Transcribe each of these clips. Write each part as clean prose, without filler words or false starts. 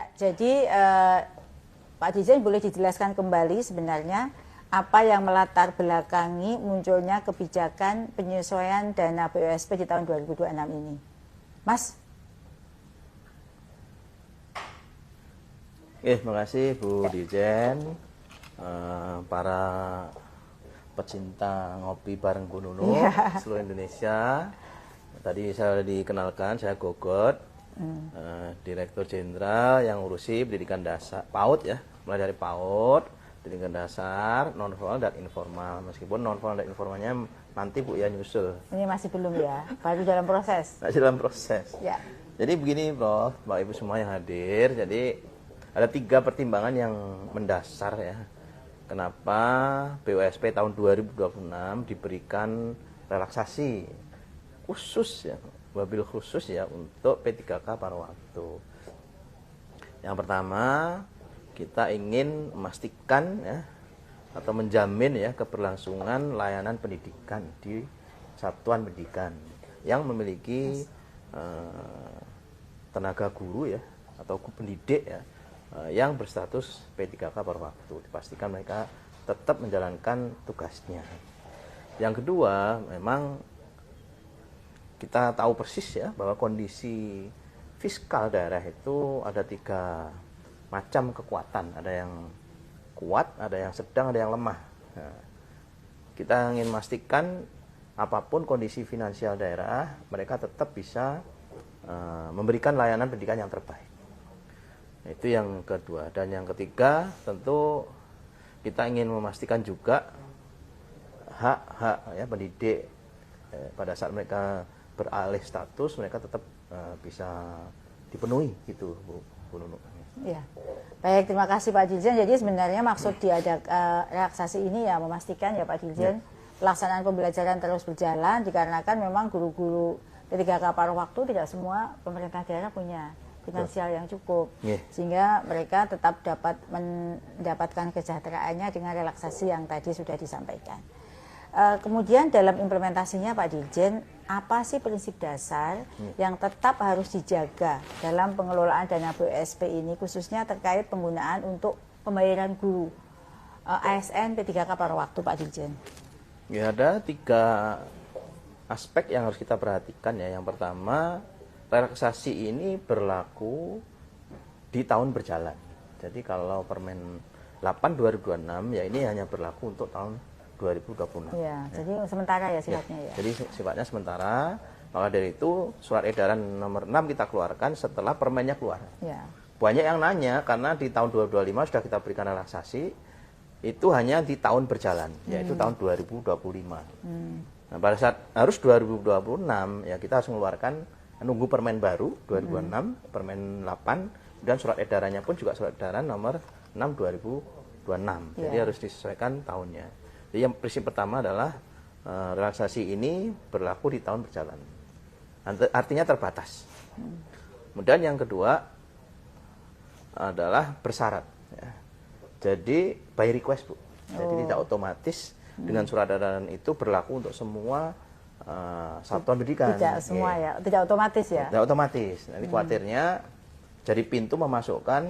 Ya, jadi Pak Dirjen boleh dijelaskan kembali sebenarnya apa yang melatar belakangi munculnya kebijakan penyesuaian dana BUSP di tahun 2026 ini. Mas? Terima kasih Bu Dirjen, para pecinta ngopi bareng Bu Nunu seluruh Indonesia. Tadi saya dikenalkan, saya Gogot, Direktur Jenderal yang ngurusi pendidikan dasar PAUD ya, mulai dari PAUD, pendidikan dasar, non formal dan informal. Meskipun non formal dan informalnya nanti Bu ya nyusul. Ini masih belum ya, baru dalam proses. Masih dalam proses. Ya. Jadi begini Prof, Bapak Ibu semua yang hadir. Jadi ada 3 pertimbangan yang mendasar ya. Kenapa BUSP tahun 2026 diberikan relaksasi khusus ya, wabil khusus ya untuk P3K paruh waktu. Yang pertama, kita ingin memastikan ya atau menjamin ya keberlangsungan layanan pendidikan di satuan pendidikan yang memiliki tenaga guru ya atau pendidik ya yang berstatus P3K paruh waktu. Dipastikan mereka tetap menjalankan tugasnya. Yang kedua, memang kita tahu persis ya bahwa kondisi fiskal daerah itu ada 3 macam kekuatan. Ada yang kuat, ada yang sedang, ada yang lemah. Nah, kita ingin memastikan apapun kondisi finansial daerah, mereka tetap bisa memberikan layanan pendidikan yang terbaik. Itu yang kedua. Dan yang ketiga, tentu kita ingin memastikan juga hak-hak ya pendidik pada saat mereka beralih status, mereka tetap bisa dipenuhi gitu Bu Nunu. Ya. Baik, terima kasih Pak Dirjen. Jadi sebenarnya maksud diadakan relaksasi ini ya memastikan ya Pak Dirjen pelaksanaan pembelajaran terus berjalan dikarenakan memang guru-guru P3K paruh waktu tidak semua pemerintah daerah punya finansial yang cukup, sehingga mereka tetap dapat mendapatkan kesejahteraannya dengan relaksasi yang tadi sudah disampaikan. Kemudian dalam implementasinya Pak Dirjen, apa sih prinsip dasar yang tetap harus dijaga dalam pengelolaan dana BUSP ini, khususnya terkait penggunaan untuk pembayaran guru ASN P3K paruh waktu Pak Dirjen? Ya, ada 3 aspek yang harus kita perhatikan ya. Yang pertama, relaksasi ini berlaku di tahun berjalan. Jadi kalau Permen 8 2026 ya ini hanya berlaku untuk tahun 2026. Ya, jadi sementara ya sifatnya ya. Jadi sifatnya sementara. Maka dari itu surat edaran nomor 6 kita keluarkan setelah permennya keluar. Ya. Banyak yang nanya karena di tahun 2025 sudah kita berikan relaksasi, itu hanya di tahun berjalan, yaitu tahun 2025. Nah, pada saat harus 2026 ya kita harus mengeluarkan nunggu permen baru 2026, permen 8 dan surat edarannya pun juga surat edaran nomor 6 2026. Jadi harus disesuaikan tahunnya. Jadi yang prinsip pertama adalah relaksasi ini berlaku di tahun berjalan. Artinya terbatas. Kemudian yang kedua adalah bersyarat. Ya. Jadi by request Bu. Jadi tidak otomatis dengan surat edaran itu berlaku untuk semua satuan pendidikan. Tidak semua ya, tidak otomatis ya. Tidak otomatis. Nanti khawatirnya jadi pintu memasukkan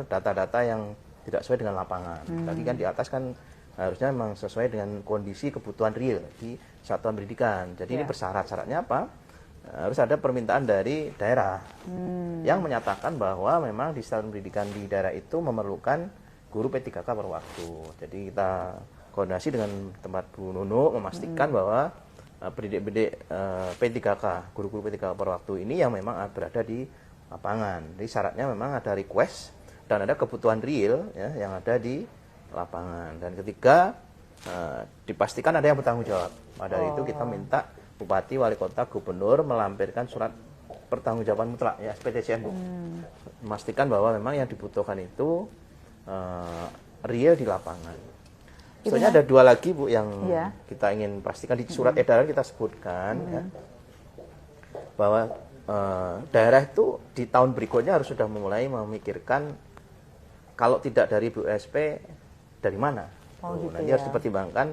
data-data yang tidak sesuai dengan lapangan. Tadi kan di atas kan harusnya memang sesuai dengan kondisi kebutuhan real di satuan pendidikan. Jadi ini bersyarat. Syaratnya apa? Harus ada permintaan dari daerah yang menyatakan bahwa memang di satuan pendidikan di daerah itu memerlukan guru P3K paruh waktu. Jadi kita koordinasi dengan tempat Bu Nunu memastikan bahwa pendidik-pendidik P3K, guru-guru P3K paruh waktu ini yang memang berada di lapangan. Jadi syaratnya memang ada request dan ada kebutuhan real ya, yang ada di lapangan. Dan ketiga, dipastikan ada yang bertanggung jawab. Pada itu kita minta Bupati, Wali Kota, Gubernur melampirkan surat pertanggungjawaban mutlak ya SPTCM Bu. Memastikan bahwa memang yang dibutuhkan itu real di lapangan. Soalnya ada 2 lagi Bu yang kita ingin pastikan di surat edaran kita sebutkan ya, bahwa daerah itu di tahun berikutnya harus sudah mulai memikirkan kalau tidak dari BUSP dari mana. Gitu nanti harus dipertimbangkan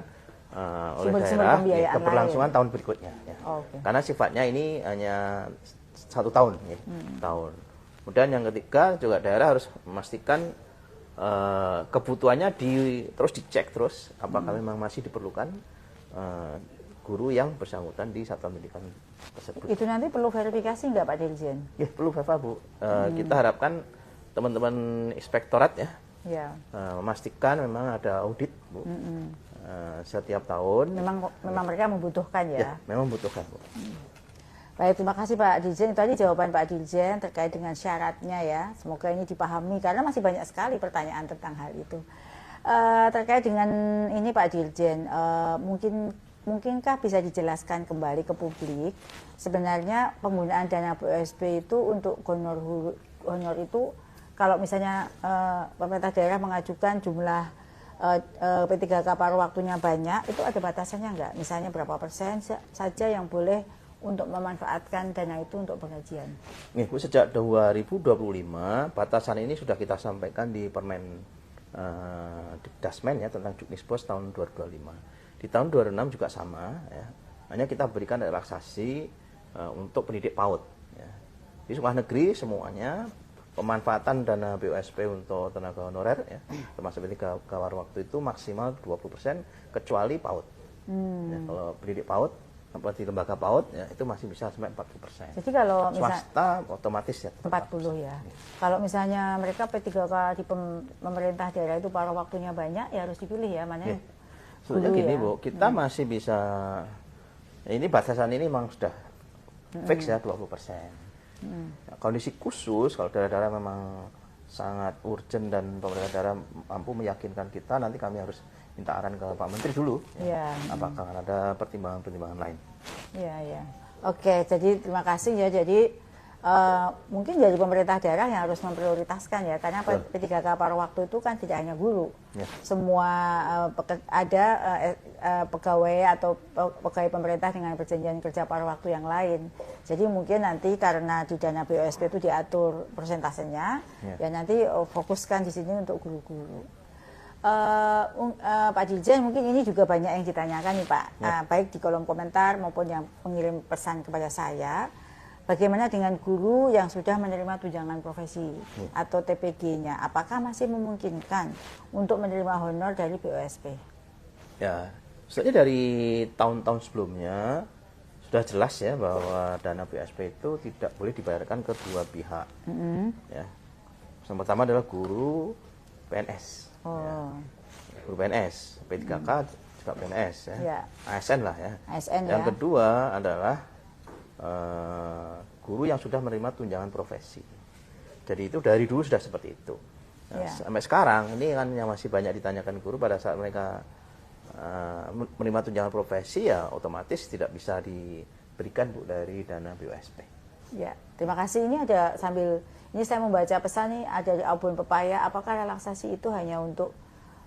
oleh daerah keberlangsungan tahun berikutnya. Ya. Karena sifatnya ini hanya 1 tahun, ya, tahun. Kemudian yang ketiga juga daerah harus memastikan kebutuhannya terus dicek terus apakah memang masih diperlukan guru yang bersangkutan di satuan pendidikan tersebut. Itu nanti perlu verifikasi nggak Pak Dirjen? Ya perlu Bapak Bu. Kita harapkan teman-teman inspektorat ya memastikan memang ada audit Bu. Setiap tahun. Memang mereka membutuhkan ya? Ya, memang membutuhkan Bu. Baik, terima kasih Pak Dirjen. Itu tadi jawaban Pak Dirjen terkait dengan syaratnya ya. Semoga ini dipahami karena masih banyak sekali pertanyaan tentang hal itu. Terkait dengan ini Pak Dirjen, mungkinkah bisa dijelaskan kembali ke publik sebenarnya penggunaan dana BUSP itu untuk honor itu kalau misalnya pemerintah daerah mengajukan jumlah P3K paruh waktunya banyak, itu ada batasannya nggak? Misalnya berapa persen saja yang boleh untuk memanfaatkan dana itu untuk pengajian? Nih Bu, sejak 2025 batasan ini sudah kita sampaikan di Permen Dikdasmen ya tentang Juknispos tahun 2025. Di tahun 2006 juga sama ya. Hanya kita berikan relaksasi untuk pendidik PAUD ya. Di sekolah negeri semuanya pemanfaatan dana BUSP untuk tenaga honorer ya, termasuk pendidik paruh waktu itu maksimal 20% kecuali PAUD. Ya, kalau pendidik PAUD di lembaga PAUD ya, itu masih bisa sampai 40%. Jadi kalau swasta otomatis ya 40 ya. Kalau misalnya mereka P3K di pemerintah daerah itu paruh waktunya banyak, ya harus dipilih ya mana yang sebetulnya gini Bu, kita masih bisa, ini batasan ini memang sudah fix ya 20%. Ya, kondisi khusus kalau daerah-daerah memang sangat urgent dan pemerintah daerah mampu meyakinkan kita, nanti kami harus minta arahan ke Pak Menteri dulu ya. Apakah ada pertimbangan-pertimbangan lain. Ya. Oke, jadi terima kasih ya. Jadi mungkin dari pemerintah daerah yang harus memprioritaskan ya, karena P3K paruh waktu itu kan tidak hanya guru, semua ada pegawai atau pegawai pemerintah dengan perjanjian kerja paruh waktu yang lain. Jadi mungkin nanti karena di dana BUSP itu diatur persentasenya, ya nanti fokuskan di sini untuk guru-guru. Pak Dirjen, mungkin ini juga banyak yang ditanyakan nih Pak, baik di kolom komentar maupun yang mengirim pesan kepada saya. Bagaimana dengan guru yang sudah menerima tunjangan profesi atau TPG-nya? Apakah masih memungkinkan untuk menerima honor dari BUSP? Ya, sebenarnya dari tahun-tahun sebelumnya sudah jelas ya bahwa dana BUSP itu tidak boleh dibayarkan ke dua pihak. Ya. Yang pertama adalah guru PNS. Ya. Guru PNS, P3K juga PNS ya. ASN lah ya. ASN, yang kedua adalah guru yang sudah menerima tunjangan profesi. Jadi itu dari dulu sudah seperti itu. Nah, sampai sekarang ini kan yang masih banyak ditanyakan guru pada saat mereka menerima tunjangan profesi ya otomatis tidak bisa diberikan Bu dari dana BUSP. Ya, terima kasih. Ini ada sambil ini saya membaca pesan nih ada di Abun Pepaya. Apakah relaksasi itu hanya untuk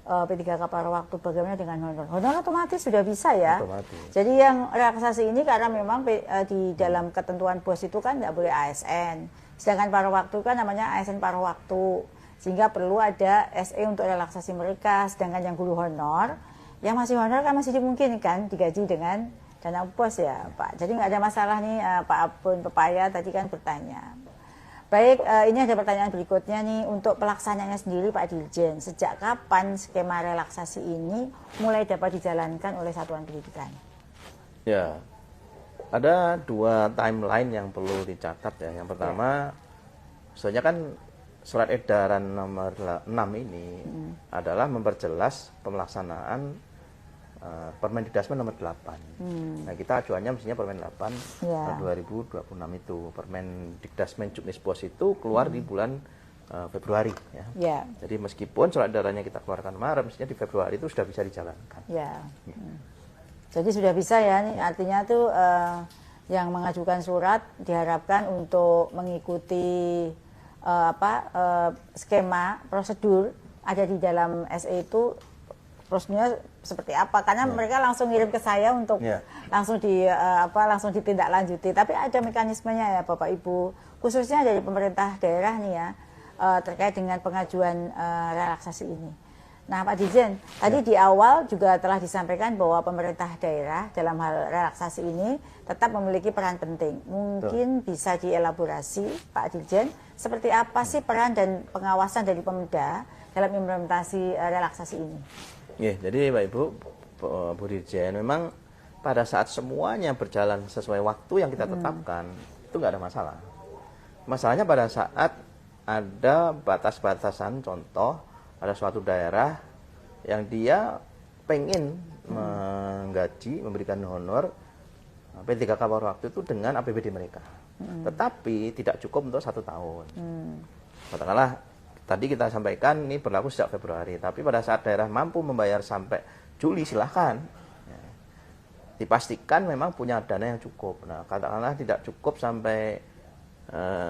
P3K paruh waktu, bagaimana dengan honor? Honor otomatis sudah bisa ya. Otomatis. Jadi yang relaksasi ini karena memang di dalam ketentuan BOS itu kan tidak boleh ASN. Sedangkan paruh waktu kan namanya ASN paruh waktu. Sehingga perlu ada SE untuk relaksasi mereka. Sedangkan yang guru honor, yang masih honor kan masih dimungkinkan digaji dengan dana BOS ya Pak. Jadi nggak ada masalah nih Pak Abun Pepaya tadi kan bertanya. Baik, ini ada pertanyaan berikutnya nih, untuk pelaksanaannya sendiri Pak Dirjen, sejak kapan skema relaksasi ini mulai dapat dijalankan oleh satuan pendidikan? Ya, ada dua timeline yang perlu dicatat ya. Yang pertama, sebenarnya kan surat edaran nomor 6 ini adalah memperjelas pelaksanaan Permen Dikdasmen nomor 8. Nah, kita acuannya mestinya Permen 8 tahun 2026 itu. Permen Dikdasmen Juknispos itu keluar di bulan Februari ya. Jadi meskipun surat edarannya kita keluarkan Maret, mestinya di Februari itu sudah bisa dijalankan. Jadi sudah bisa ya, artinya tuh yang mengajukan surat diharapkan untuk mengikuti skema prosedur ada di dalam SE itu, prosedurnya seperti apa, karena mereka langsung ngirim ke saya untuk langsung langsung ditindaklanjuti. Tapi ada mekanismenya ya Bapak Ibu, khususnya dari pemerintah daerah nih ya, terkait dengan pengajuan relaksasi ini. Nah, Pak Dirjen, tadi di awal juga telah disampaikan bahwa pemerintah daerah dalam hal relaksasi ini tetap memiliki peran penting. Mungkin bisa dielaborasi, Pak Dirjen, seperti apa sih peran dan pengawasan dari Pemda dalam implementasi relaksasi ini? Ya, jadi Pak Ibu, Bu Dirjen, memang pada saat semuanya berjalan sesuai waktu yang kita tetapkan, itu nggak ada masalah. Masalahnya pada saat ada batas-batasan, contoh, ada suatu daerah yang dia pengen menggaji, memberikan honor P3K paruh waktu itu dengan APBD mereka. Tetapi tidak cukup untuk 1 tahun. Katakanlah, tadi kita sampaikan ini berlaku sejak Februari, tapi pada saat daerah mampu membayar sampai Juli, silahkan. Ya. Dipastikan memang punya dana yang cukup. Nah, katakanlah tidak cukup sampai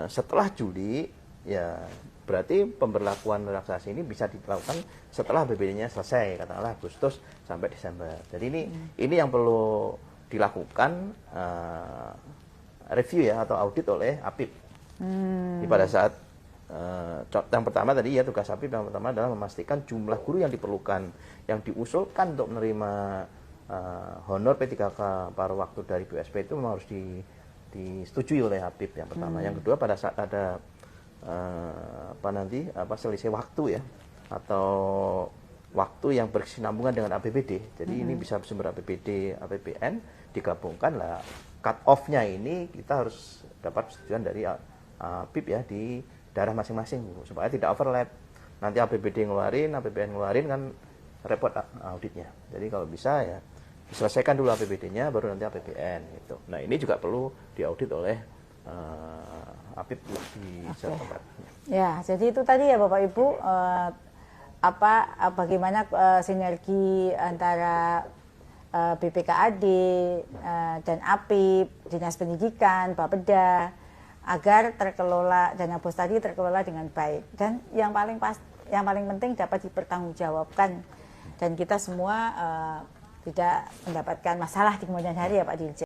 setelah Juli, ya berarti pemberlakuan relaksasi ini bisa dilakukan setelah BBD-nya selesai, katakanlah Agustus sampai Desember. Jadi ini yang perlu dilakukan review ya atau audit oleh APIP. Di pada saat yang pertama tadi ya, tugas APIP yang pertama adalah memastikan jumlah guru yang diperlukan, yang diusulkan untuk menerima honor P3K paruh waktu dari BUSP itu memang harus disetujui oleh APIP yang pertama. Yang kedua, pada saat ada selisih waktu ya, atau waktu yang berkesinambungan dengan APBD. Jadi ini bisa sumber APBD, APBN digabungkan lah. Cut off-nya ini kita harus dapat persetujuan dari APIP ya di daerah masing-masing supaya tidak overlap. Nanti APBD ngeluarin, APBN ngeluarin kan repot auditnya. Jadi kalau bisa ya diselesaikan dulu APBD-nya baru nanti APBN gitu. Nah, ini juga perlu diaudit oleh APIP di setempat. Ya, jadi itu tadi ya Bapak Ibu, bagaimana sinergi antara BPKAD dan APIP, Dinas Pendidikan, Bapeda, agar terkelola dana BOS tadi terkelola dengan baik, dan yang paling penting dapat dipertanggungjawabkan, dan kita semua tidak mendapatkan masalah di kemudian hari ya Pak Dirjen.